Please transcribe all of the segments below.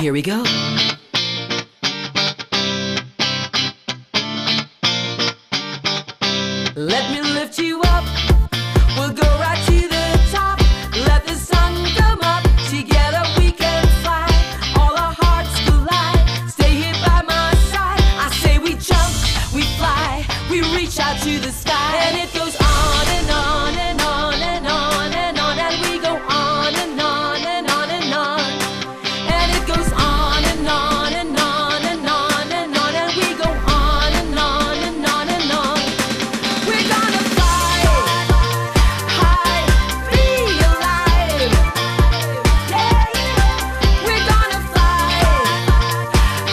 Here we go. Let me lift you up. We'll go right to the top. Let the sun come up. Together we can fly. All our hearts collide. Stay here by my side. I say we jump, we fly, we reach out to the sky. And it goes on and on and on and on and on. And we go on and on and on and on. And it goes on and on and on and on and on. And we go on and on and on and on. We're gonna fly high, be alive. Yeah, we're gonna fly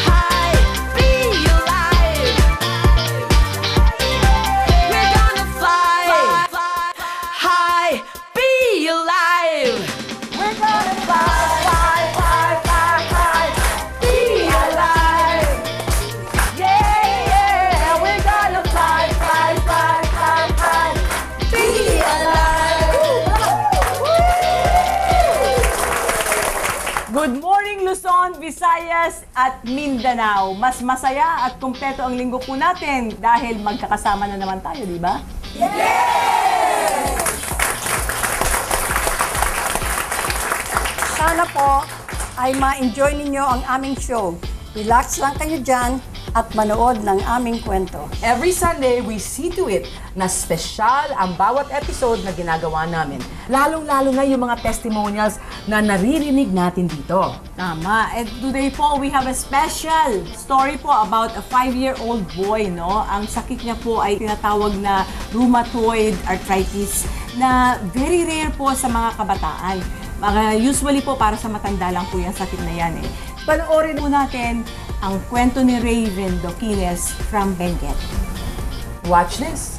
high, be alive. We're gonna fly high, be alive. We're gonna fly be alive. Yeah, we're gonna fly be alive. Good morning Luzon, Visayas at Mindanao. Mas masaya at kumpleto ang linggo po natin dahil magkakasama na naman tayo, di ba? Sana po ay ma-enjoy ninyo ang aming show. Relax lang kayo dyan at manood ng aming kwento. Every Sunday, we see to it na special ang bawat episode na ginagawa namin. Lalong-lalo na yung mga testimonials na naririnig natin dito. Tama. And today po, we have a special story po about a 5-year-old boy, no? Ang sakit niya po ay tinatawag na rheumatoid arthritis na very rare po sa mga kabataan. Usually po para sa matanda lang po yung sakit na yan eh. Panoorin po natin ang kwento ni Raven Doquines from Benguet. Watch this.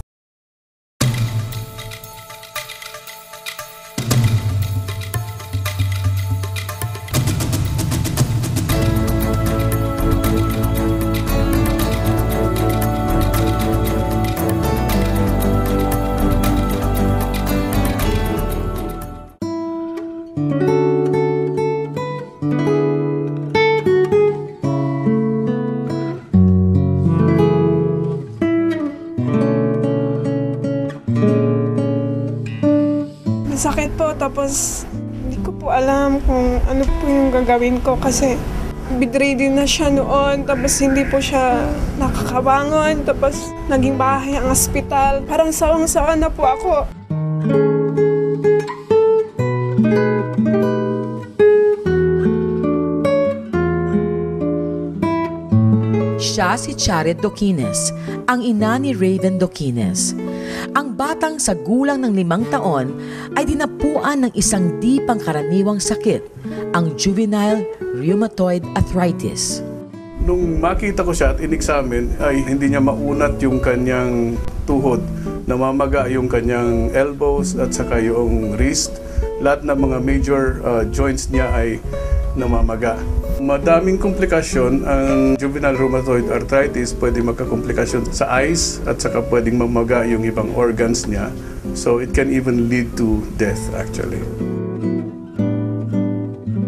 Sakit po, tapos hindi ko po alam kung ano po yung gagawin ko kasi bedridden na siya noon, tapos hindi po siya nakakabangon, tapos naging bahay ang ospital. Parang sawang-sawa na po ako. Siya si Chared Doquines, ang ina ni Raven Doquines. Ang batang sa gulang ng 5 taon ay dinapuan ng isang di pangkaraniwang sakit, ang juvenile rheumatoid arthritis. Nung makita ko siya at in-examine, ay hindi niya maunat yung kanyang tuhod. Namamaga yung kanyang elbows at saka yung wrist. Lahat ng mga major joints niya ay namamaga. Madaming komplikasyon ang juvenile rheumatoid arthritis. Pwede magkakomplikasyon sa eyes at saka pwedeng mamaga yung ibang organs niya. So it can even lead to death actually.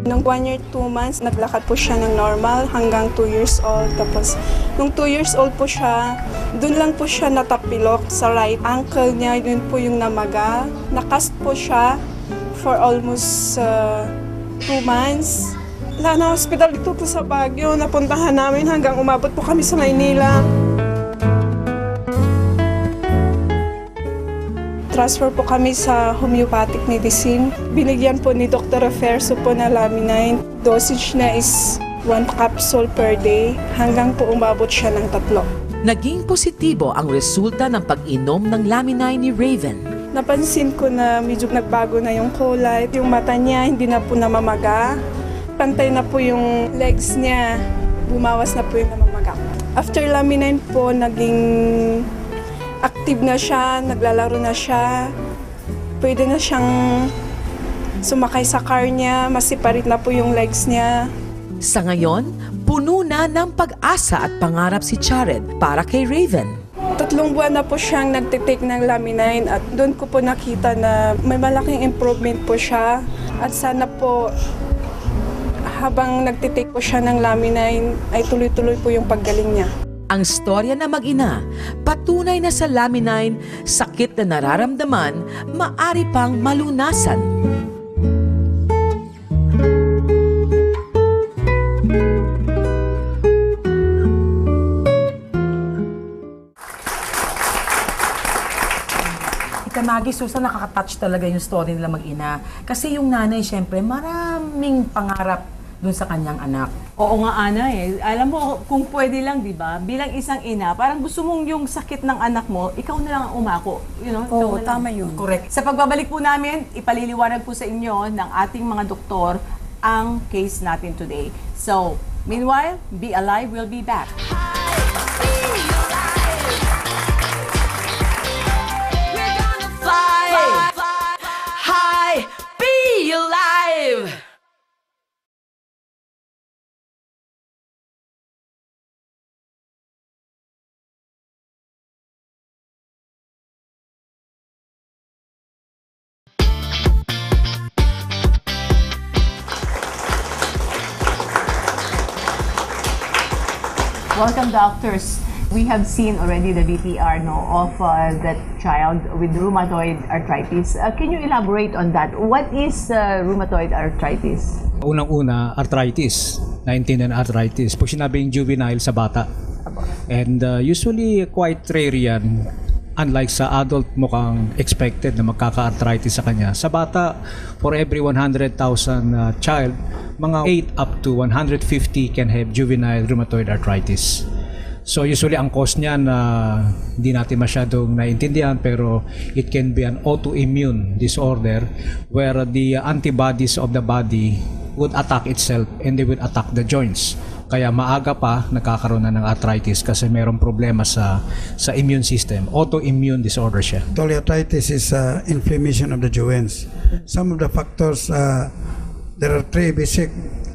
Nung 1 year, 2 months, naglakad po siya ng normal hanggang 2 years old. Tapos, nung 2 years old po siya, dun lang po siya natapilok sa right ankle niya. Yun po yung namaga. Nakast po siya for almost 2 months. Na hospital dito po sa Baguio. Napuntahan namin hanggang umabot po kami sa Maynila. Transfer po kami sa homeopathic medicine. Binigyan po ni Dr. Referso po na Laminine. Dosage na is 1 capsule per day hanggang po umabot siya ng 3. Naging positibo ang resulta ng pag-inom ng Laminine ni Raven. Napansin ko na medyo nagbago na yung kulay. Yung mata niya hindi na po namamaga. Pantay na po yung legs niya. Bumawas na po yung namamaga. After Laminine po, naging active na siya, naglalaro na siya. Pwede na siyang sumakay sa car niya, masiparit na po yung legs niya. Sa ngayon, puno na ng pag-asa at pangarap si Chared para kay Raven. 3 buwan na po siyang nagtitake ng Laminine at doon ko po nakita na may malaking improvement po siya. At sana po habang nagtitake po siya ng Lamine ay tuloy-tuloy po yung paggaling niya. Ang storya na mag-ina, patunay na sa Lamine, sakit na nararamdaman, maari pang malunasan. Magi, Susan, nakaka-touch talaga yung story nila mag-ina. Kasi yung nanay, syempre, maraming pangarap dun sa kanyang anak. Oo nga, Ana eh. Alam mo, kung pwede lang, di ba? Bilang isang ina, parang gusto mong yung sakit ng anak mo, ikaw na lang ang umako. You know, Oo, ikaw na lang. tama yun. Correct. Sa pagbabalik po namin, ipaliliwanag po sa inyo ng ating mga doktor ang case natin today. So, meanwhile, Be Alive will be back. We're gonna fly, high, be alive. Welcome, doctors. We have seen already the VTR of that child with rheumatoid arthritis. Can you elaborate on that? What is rheumatoid arthritis? Unang-una, arthritis. 19 and arthritis. Pag sinabing juvenile sa bata. And usually, quite rare yan. Unlike sa adult, mukhang expected na magkaka-arthritis sa kanya. Sa bata, for every 100,000 child, mga 8 up to 150 can have juvenile rheumatoid arthritis. So usually ang cause niya na hindi natin masyadong naiintindihan, pero it can be an autoimmune disorder where the antibodies of the body would attack itself and they would attack the joints. Kaya maaga pa nagkakaroon na ng arthritis kasi mayroong problema sa immune system. Autoimmune disorder siya. Arthritis is inflammation of the joints. Some of the factors, there are three basic.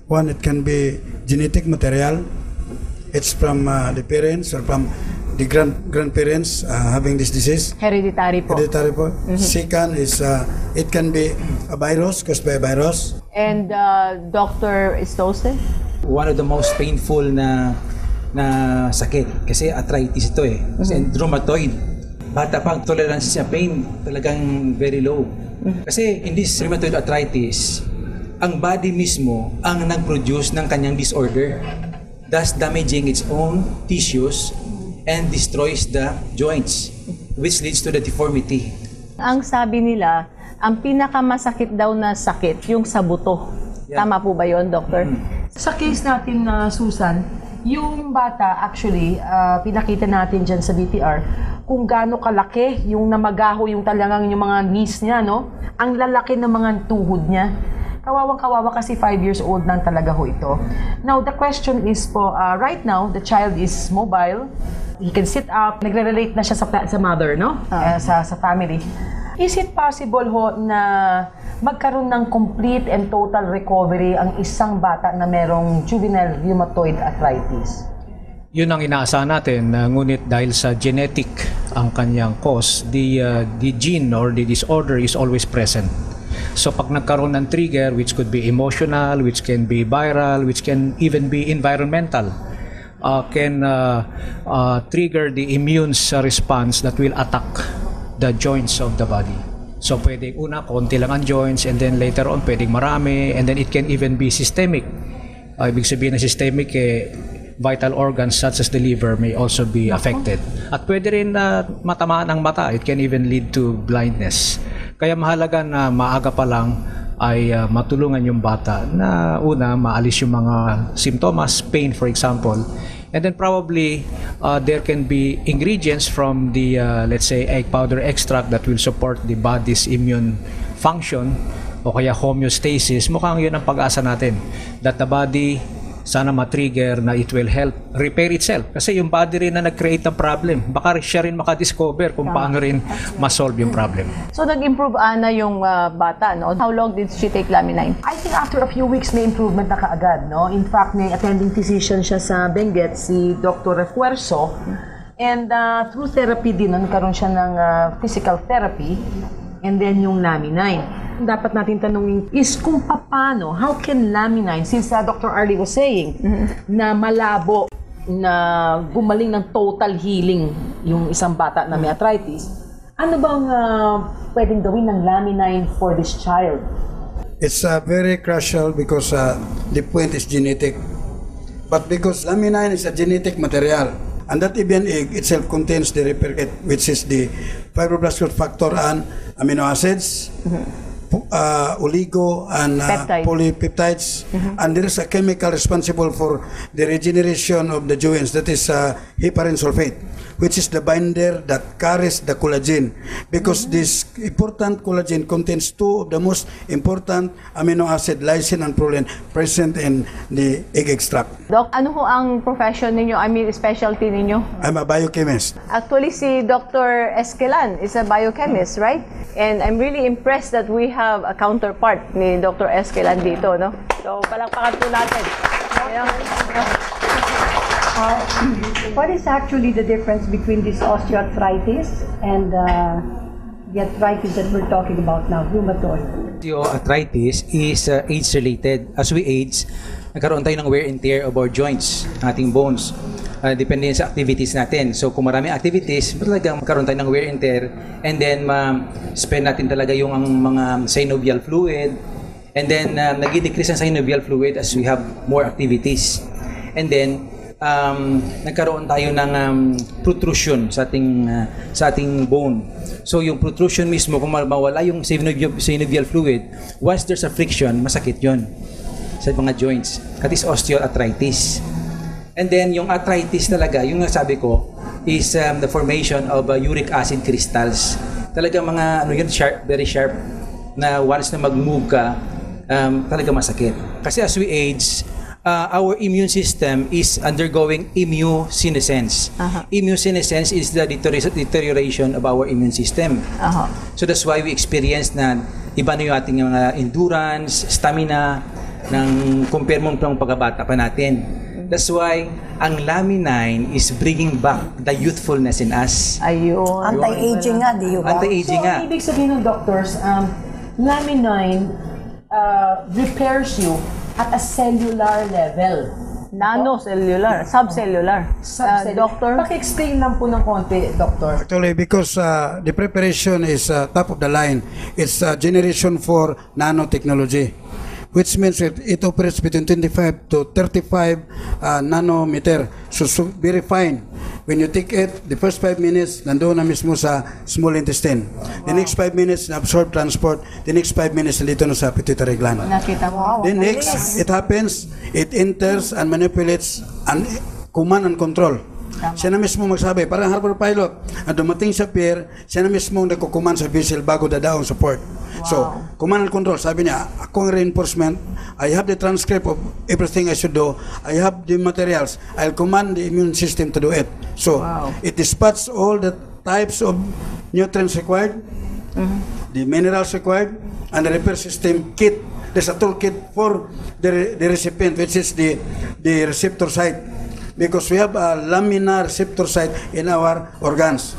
One, it can be genetic material. It's from the parents or from the grandparents having this disease. Hereditary po. Hereditary po. Second is it can be a virus, caused by a virus. And Dr. Estose? One of the most painful na sakit kasi arthritis ito eh. Kasi rheumatoid. Bata pa, ang tolerance sa pain talagang very low. Kasi in this rheumatoid arthritis, ang body mismo ang nag-produce ng kanyang disorder, thus damaging its own tissues and destroys the joints, which leads to the deformity. Ang sabi nila, ang pinakamasakit daw na sakit, yung sa buto. Yeah. Tama po ba yun, Doctor? Sa case natin na Susan, yung bata actually, pinakita natin dyan sa VTR, kung gaano kalaki yung namagaho, yung talagang yung mga knees niya, no? Ang lalaki ng mga tuhod niya. Kawawang-kawawa kasi 5 years old nang talaga ho ito. Now, the question is po, right now, the child is mobile. He can sit up. Nagre-relate na siya sa mother, no? Sa family. Is it possible ho na magkaroon ng complete and total recovery ang isang bata na merong juvenile rheumatoid arthritis? Yun ang inaasahan natin, ngunit dahil sa genetic ang kanyang cause, the gene or the disorder is always present. So pag nagkaroon ng trigger, which could be emotional, which can be viral, which can even be environmental, can trigger the immune response that will attack the joints of the body. So pwedeng una, konti lang ang joints, and then later on, pwedeng marami, and then it can even be systemic. Ibig sabihin na systemic, vital organs such as the liver may also be affected. At pwede rin matamaan ang mata. It can even lead to blindness. Kaya mahalaga na maaga pa lang ay matulungan yung bata na una, maalis yung mga simptomas, pain for example. And then probably there can be ingredients from the, let's say, egg powder extract that will support the body's immune function o kaya homeostasis. Mukhang yun ang pag-asa natin. That the body sana ma-trigger na it will help repair itself. Kasi yung body rin na nag-create ng problem. Baka siya rin makadiscover kung paano rin ma-solve yung problem. So, nag-improve, Ana, yung bata, no? How long did she take Lamine? I think after a few weeks may improvement na kaagad, no? In fact, may attending physician siya sa Benguet, si Dr. Refuerzo. And through therapy din, nagkaroon siya ng physical therapy. and then yung laminine. Dapat natin tanungin is kung paano, how can laminine, since Dr. Arlie was saying, na malabo, na gumaling ng total healing yung isang bata na may arthritis, ano bang pwedeng gawin ng laminine for this child? It's very crucial because the point is genetic. But because laminine is a genetic material, and that even egg itself contains the repair kit, which is the fibroblast growth factor and amino acids, oligo and polypeptides, and there is a chemical responsible for the regeneration of the joints, that is heparin sulfate, which is the binder that carries the collagen, because this important collagen contains two of the most important amino acid, lysine and proline, present in the egg extract. Doc, ano ho ang profession ninyo? I mean, specialty ninyo? I'm a biochemist. Actually, si Dr. Esquelan is a biochemist, right? And I'm really impressed that we have a counterpart ni Dr. Esquelan dito, no? So, palakpakan po natin. What is actually the difference between this osteoarthritis and the arthritis that we're talking about now, rheumatoid? Osteoarthritis is age-related. As we age, nagkaroon tayo ng wear and tear of our joints, ating bones. Depende sa activities natin. So kung maraming activities, talagang magkaroon tayo ng wear and tear, and then ma-spend natin talaga yung mga synovial fluid, and then nag-decrease ang synovial fluid as we have more activities. And then nagkaroon tayo ng protrusion sa ating bone. So yung protrusion mismo, kung mawala yung synovial fluid, once there's a friction, masakit yon sa mga joints. That is osteoarthritis. And then yung arthritis talaga, yung nasabi ko, is the formation of uric acid crystals. Talaga mga sharp, very sharp, na once na mag-move ka, talaga masakit. Kasi as we age, our immune system is undergoing immunosenescence. Immunosenescence is the deterioration of our immune system. So that's why we experience na iba na yung ating endurance, stamina, ng compare mo ng pagkabata pa natin. That's why ang laminine is bringing back the youthfulness in us. Ayun. Anti-aging nga, di ba? Anti-aging nga. So, ibig sabihin ng doctors, laminine repairs you at a cellular level. Nanocellular, subcellular. Doctor? Paki-explain lang po ng konti, Doctor. Actually, because the preparation is top of the line, it's generation 4 nanotechnology, which means it operates between 25 to 35 nanometer. So very fine. When you take it, the first 5 minutes, nandoon na mismo sa small intestine. The next 5 minutes, absorb, transport. The next 5 minutes, dito na sa pituitary gland. Nakita mo. Then next, it happens, it enters and manipulates and command and control. Siya na mismo magsabi, parang harbor pilot, at dumating sa pier, siya na mismo nagkukuman sa vessel bago dadaong sa port. So, command and control, sabi niya, akong reinforcement, I have the transcript of everything I should do, I have the materials, I'll command the immune system to do it. So, it dispatches all the types of nutrients required, the minerals required, and the repair system kit. There's a toolkit for the recipient, which is the receptor site. Because we have a laminar receptor site in our organs,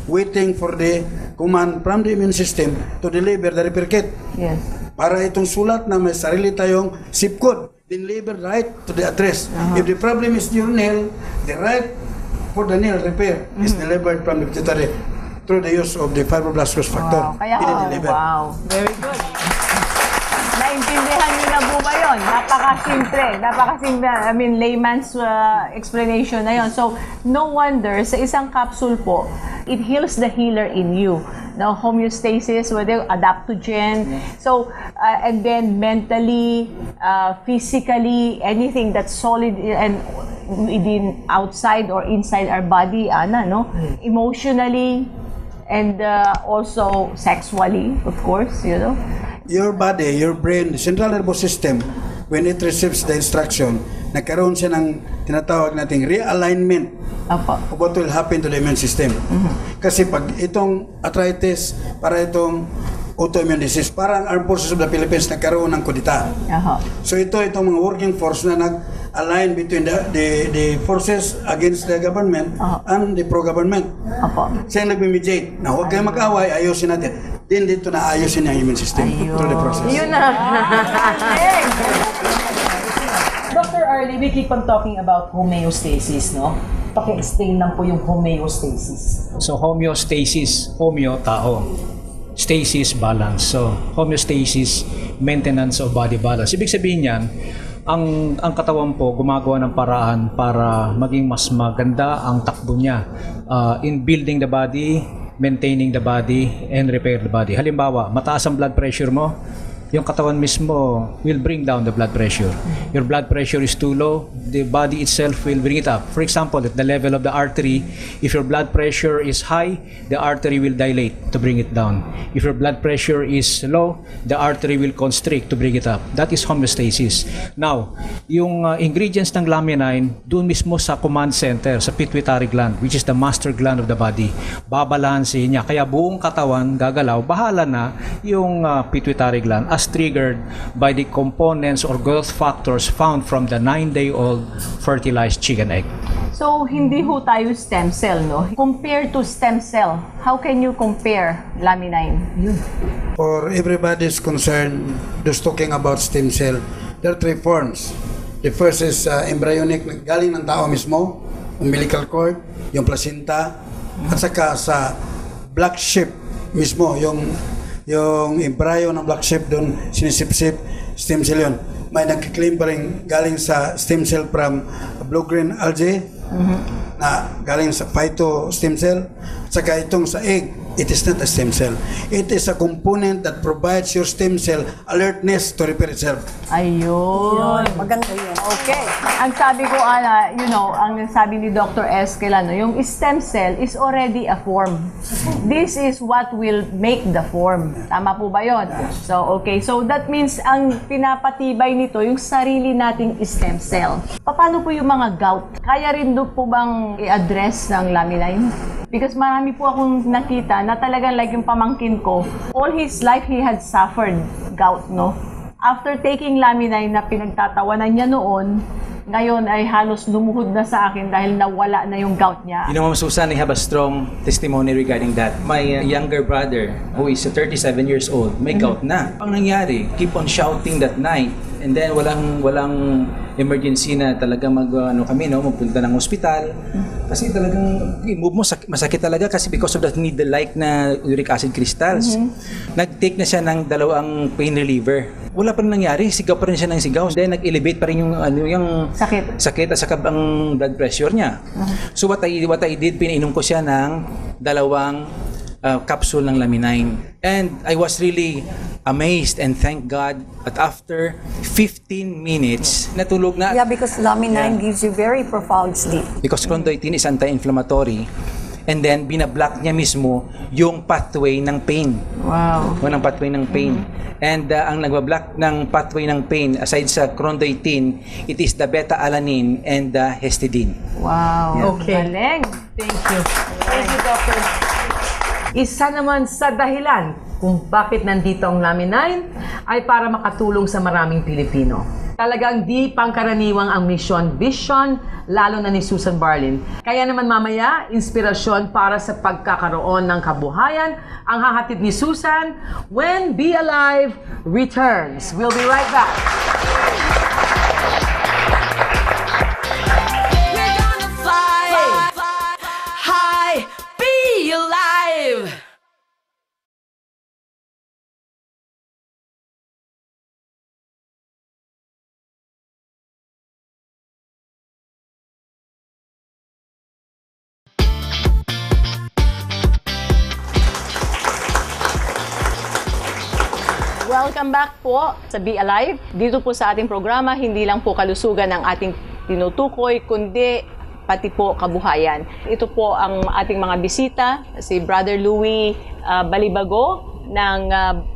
waiting for the command from the immune system to deliver the repair kit. Yes. Para itong sulat na may sarili tayong zip code, deliver right to the address. If the problem is your nail, the right for the nail repair is delivered from the pituitary through the use of the fibroblast growth factor. Wow, very good. Naintindihan niyo na po ba yun? Napakasimple. I mean, layman's explanation na yun. So, no wonder, sa isang capsule po, it heals the healer in you. Now, homeostasis, whether adaptogen. So, and then mentally, physically, anything that's solid and within, outside or inside our body, emotionally, and also sexually, of course, you know. Your body, your brain, the central nervous system, when it receives the instruction, nagkaroon siya ng tinatawag nating realignment of what will happen to the immune system. Kasi pag itong arthritis, para itong autoimmune disease, parang Armed Forces of the Philippines nagkaroon ng kudita. So itong mga working force na nag-align between the forces against the government and the pro-government. Siya nag-mediate na huwag kayo mag-away, ayusin natin. Then dito na ayusin ang immune system through the process. Yun na. Dr. Arlie, we keep on talking about homeostasis, no? Paki-explain lang po yung homeostasis. So homeostasis, homeo, tao. Stasis, balance. So homeostasis, maintenance of body balance. Ibig sabihin niyan, ang katawan po gumagawa ng paraan para maging mas maganda ang takbo niya in building the body, maintaining the body, and repair the body. Halimbawa, mataas ang blood pressure mo, yung katawan mismo will bring down the blood pressure. Your blood pressure is too low, the body itself will bring it up. For example, at the level of the artery, if your blood pressure is high, the artery will dilate to bring it down. If your blood pressure is low, the artery will constrict to bring it up. That is homeostasis. Now, yung ingredients ng laminine, doon mismo sa command center, sa pituitary gland, which is the master gland of the body, babalansin niya. Kaya buong katawan gagalaw, bahala na yung pituitary gland as triggered by the components or growth factors found from the 9-day-old fertilized chicken egg. So, hindi ho tayo stem cell, no? Compared to stem cell, how can you compare laminine? For everybody's concerned, just talking about stem cell, there are 3 forms. The first is embryonic, galing ng tao mismo, umbilical cord, yung placenta, at saka sa black sheep mismo, yung embryo ng black sheep doon, sinisip-sip, stem cell yun. May nagkiklaim pa rin galing sa stem cell from blue-green algae, na galing sa phyto stem cell, saka itong sa egg, it is not a stem cell. It is a component that provides your stem cell alertness to repair itself. Ayun. Maganda yun. Okay. Ang sabi ko, Ana, ang sabi ni Dr. Esquelano, yung stem cell is already a form. This is what will make the form. Tama po ba yun? So, okay. So, that means ang pinapatibay nito, yung sarili nating stem cell. Paano po yung mga gout? Kaya rin doon po bang i-address ng laminine? Because marami po akong nakita na talagang like yung pamangkin ko, all his life he had suffered gout, no? After taking laminine na pinagtatawanan niya noon, ngayon ay halos lumuhod na sa akin dahil nawala na yung gout niya. You know, Ma'am Susan, I have a strong testimony regarding that. My younger brother, who is 37 years old, may gout na. Ang nangyari, keep on shouting that night, and then walang emergency na talaga magpunta ng ospital. Kasi talagang move mo masakit talaga kasi because of that needle-like na uric acid crystals. Nag-take na siya ng 2 pain reliever. Wala pa rin nangyari, sigaw pa rin siya ng sigaw. Then nag-elevate pa rin yung sakit at saka ang blood pressure niya. So what I did, pinainom ko siya ng 2 capsule ng laminine. And I was really amazed and thank God that after 15 minutes, natulog na. Yeah, because laminine gives you very profound sleep. Because chondroitin is anti-inflammatory. And then, binablock niya mismo yung pathway ng pain. Wow. Yung pathway ng pain. And ang nagbablock ng pathway ng pain, aside sa chondroitin, it is the beta-alanine and the histidine. Wow. Okay. Galing. Thank you. Thank you, Doctor. Isa naman sa dahilan kung bakit nandito ang laminine ay para makatulong sa maraming Pilipino. Talagang di pangkaraniwang ang mission vision, lalo na ni Susan Barlin. Kaya naman mamaya, inspirasyon para sa pagkakaroon ng kabuhayan ang hahatid ni Susan when Be Alive returns. We'll be right back. We're gonna fly high, be alive. Welcome back po sa Be Alive. Dito po sa ating programa, hindi lang po kalusugan ang ating tinutukoy, kundi pati po kabuhayan. Ito po ang ating mga bisita, si Brother Louie Balibago, ng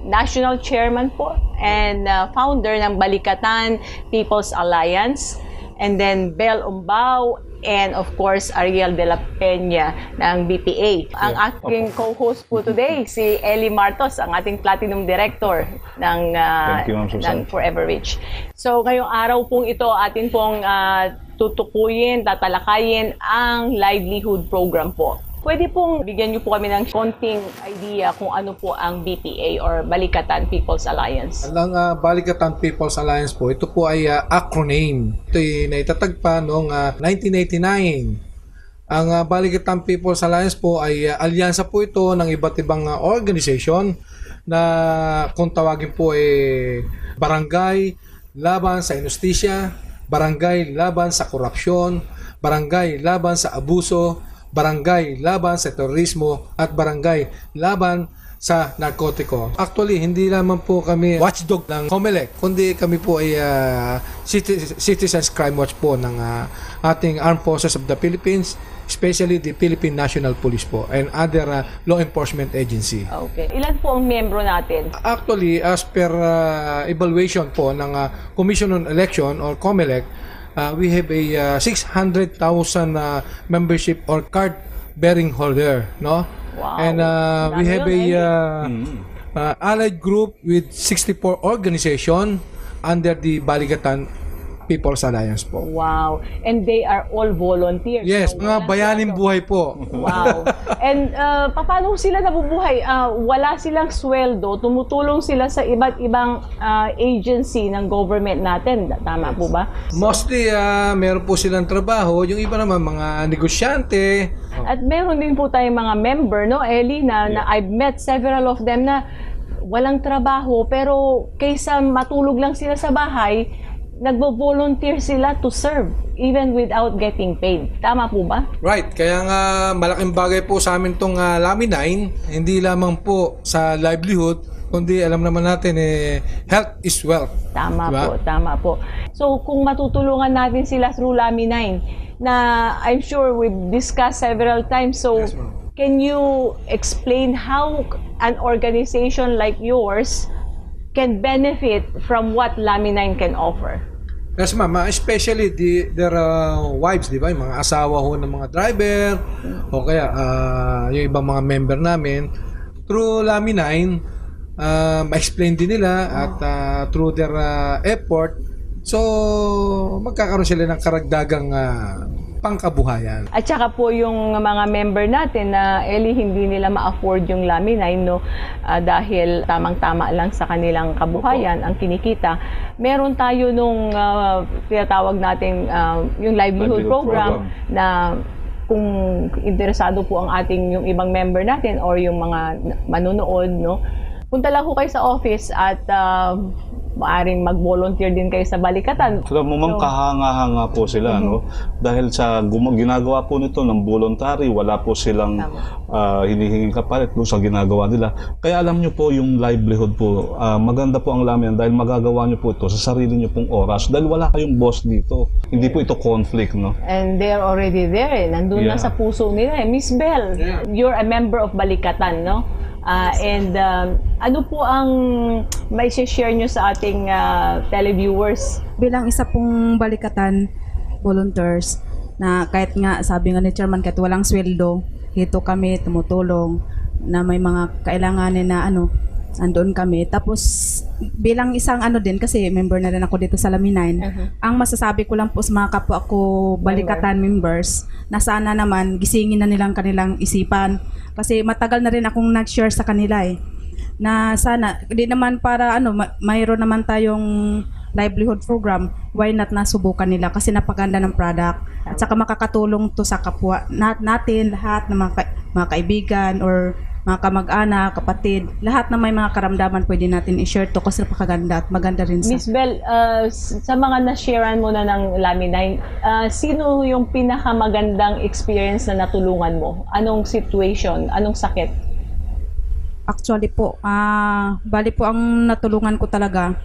National Chairman po and founder ng Balikatan People's Alliance. And then Bel Umbao, and of course Ariel de la Peña ng BPA. Ang aking co-host po today, si Ellie Martos, ang ating Platinum Director ng Forever Rich. So ngayong araw pong ito, atin pong tutukuyin, tatalakayin ang livelihood program po. Pwede pong bigyan niyo po kami ng konting idea kung ano po ang BPA or Balikatan People's Alliance. Ang Balikatan People's Alliance po, ito po ay acronym. Ito ay naitatag pa noong 1989. Ang Balikatan People's Alliance po ay alyansa po ito ng iba't ibang organization na kung tawagin po ay barangay laban sa inustisya, barangay laban sa korupsyon, barangay laban sa abuso, barangay laban sa terorismo, at barangay laban sa narkotiko. Actually, hindi lamang po kami watchdog ng COMELEC, kundi kami po ay Citizens Crime Watch po ng ating Armed Forces of the Philippines, especially the Philippine National Police po and other law enforcement agency. Okay. Ilan po ang miyembro natin? Actually, as per evaluation po ng Commission on Election or COMELEC, we have a 600,000 membership or card bearing holder, no? Wow. And we have a allied group with 64 organization under the Balikatan People's Alliance po. Wow. And they are all volunteers. Yes, So, mga walang bayaning sweldo. buhay po. Wow. And paano sila nabubuhay? Wala silang sweldo, tumutulong sila sa iba't ibang agency ng government natin. Tama po ba? Mostly, meron po silang trabaho. Yung iba naman, mga negosyante. At meron din po tayong mga member, no, Ellie, na I've met several of them na walang trabaho, pero kaysa matulog lang sila sa bahay, nagvo-volunteer sila to serve even without getting paid. Tama po ba? Right. Kaya nga malaking bagay po sa amin tong LAMI 9. Hindi lamang po sa livelihood, kundi alam naman natin health is wealth. Tama diba? po, tama po. So kung matutulungan natin sila through LAMI 9, na I'm sure we've discussed several times. So can you explain how an organization like yours can benefit from what LAMI 9 can offer? Yes, ma'am. Especially their wives, di ba? Yung mga asawa ho ng mga driver o kaya yung ibang mga member namin. Through LAMI 9, ma-explain din nila at through their effort, so magkakaroon sila ng karagdagang pangkabuhayan. At saka po yung mga member natin na Ellie, hindi nila ma-afford yung LAMI 9, no? Dahil tamang-tama lang sa kanilang kabuhayan ang kinikita. Meron tayo nung tinatawag natin yung livelihood program na kung interesado po ang ating yung ibang member natin or yung mga manonood, no? Punta lang po kayo sa office at maaring mag-volunteer din kayo sa Balikatan. So, kahanga-hanga po sila, no? Dahil sa ginagawa po nito ng voluntary, wala po silang hinihinging kapalit doon sa ginagawa nila. Kaya alam nyo po yung livelihood po, maganda po ang LAMI dahil magagawa nyo po ito sa sarili nyo pong oras dahil wala kayong boss dito. Hindi po ito conflict, no? And they're already there, nandun na sa puso nila. Miss Bell, you're a member of Balikatan, no? And ano po ang may share nyo sa ating televiewers? Bilang isa pong Balikatan volunteers na kahit nga sabi nga ni Chairman, kahit walang sweldo, dito kami tumutulong na may mga kailanganin na andoon kami. Tapos bilang isang din kasi member na rin ako dito sa LAMI 9, ang masasabi ko lang po sa mga kapwa ko Balikatan members na sana naman gisingin na nilang kanilang isipan. Kasi matagal na rin akong nag-share sa kanila na sana, hindi naman para mayroon naman tayong livelihood program, why not nasubukan nila kasi napaganda ng product at saka makakatulong to sa kapwa natin, lahat ng mga kaibigan or mga kamag-anak, kapatid, lahat na may mga karamdaman pwede natin i-share to kasi napakaganda at maganda rin sa... Miss Bell, sa mga na-sharean mo na ng LAMI 9, sino yung pinakamagandang experience na natulungan mo? Anong situation? Anong sakit? Actually po, bali po ang natulungan ko talaga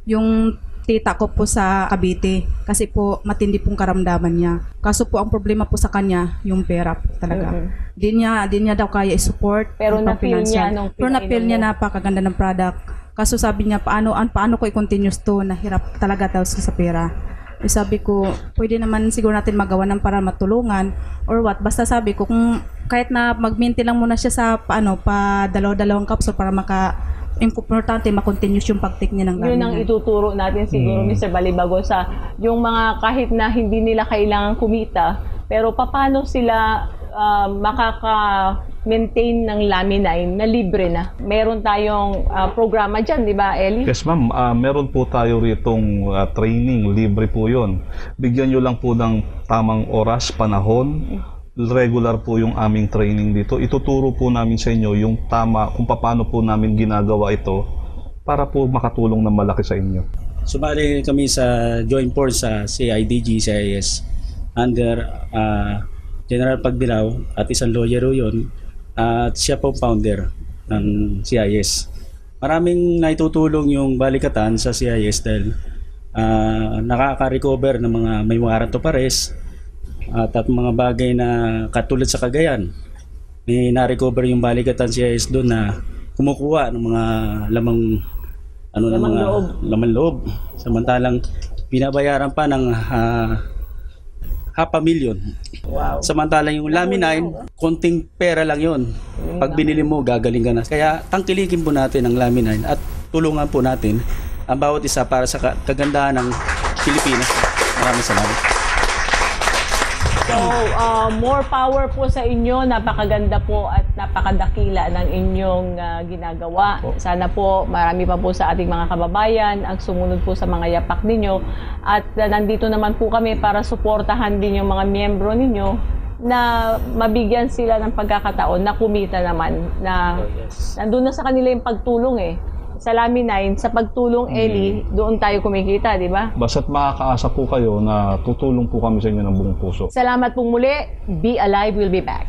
yung tita ko po sa Cavite kasi po matindi pong karamdaman niya. Kaso po ang problema po sa kanya yung pera po talaga. Di niya daw kaya i-support. Pero na-feel niya nung pero na-feel niya napakaganda ng product. Kaso sabi niya paano ko i-continue to, nahirap talaga daw sa pera. Sabi ko, pwede naman siguro natin magawa ng para matulungan or what. Basta sabi ko, kung kahit na mag-maintain lang muna siya sa pa dalaw-dalawang capsule para importante ma-continuous yung pag-take niya ng Yun ang ituturo natin siguro, Mr. Balibago, sa yung mga kahit na hindi nila kailangan kumita, pero paano sila makaka-maintain ng Lamine na libre na. Meron tayong programa dyan, di ba, Ellie? Yes ma'am, meron po tayo ritong training, libre po yun. Bigyan nyo lang po ng tamang oras, panahon, regular po yung aming training dito. Ituturo po namin sa inyo yung tama kung paano po namin ginagawa ito para po makatulong ng malaki sa inyo. Sumali kami sa joint board sa CIDG, CIS under General Pagbilao at isang lawyer yun at siya po founder ng CIS. Maraming naitutulong yung balikatan sa CIS dahil nakaka-recover ng mga may warrant of arrest at mga bagay na katulad sa Cagayan. May na-recover yung balikatan CIS doon na kumukuha ng mga lamang loob. Samantalang binabayaran pa ng $500,000. Wow. Samantalang yung Lamine, konting pera lang yun. Pag binili mo, gagaling ka na. Kaya tangkilikin po natin ang Lamine at tulungan po natin ang bawat isa para sa kagandahan ng Pilipinas. Maraming salamat. So, more power po sa inyo. Napakaganda po at napakadakila ng inyong ginagawa. Sana po marami pa po sa ating mga kababayan ang sumunod po sa mga yapak ninyo. At nandito naman po kami para suportahan din yung mga miyembro ninyo na mabigyan sila ng pagkakataon na kumita naman. Na nandun na sa kanila yung pagtulong eh. Sa Lamine, sa pagtulong, Ellie, doon tayo kumikita, di ba? Basta't makakaasa po kayo na tutulong po kami sa inyo ng buong puso. Salamat pong muli. Be Alive, we'll be back.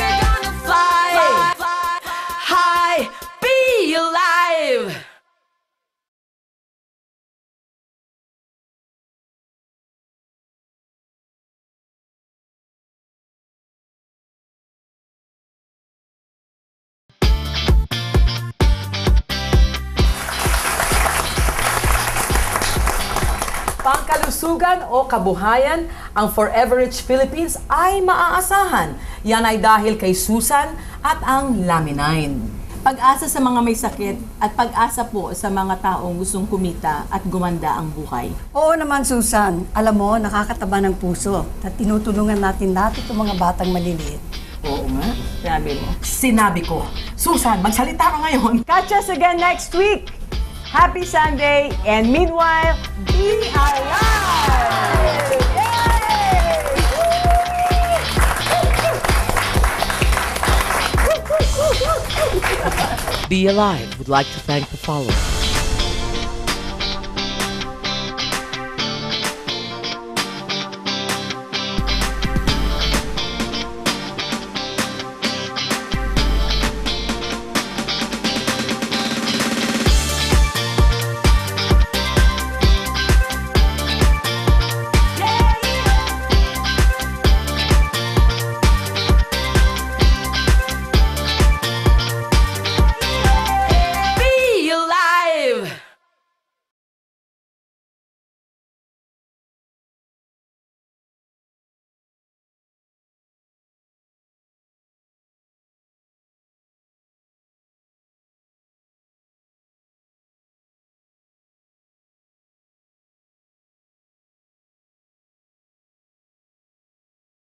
We're gonna fly high, be alive. Pangkalusugan o kabuhayan, ang Forever Rich Philippines ay maaasahan. Yan ay dahil kay Susan at ang Lamine. Pag-asa sa mga may sakit at pag-asa po sa mga taong gustong kumita at gumanda ang buhay. Oo naman, Susan. Alam mo, nakakataba ng puso at tinutulungan natin lahat itong mga batang maliliit. Oo nga. Sinabi mo. Sinabi ko. Susan, magsalita ka ngayon. Catch us again next week. Happy Sunday, and meanwhile, be alive! Be Alive would like to thank the following.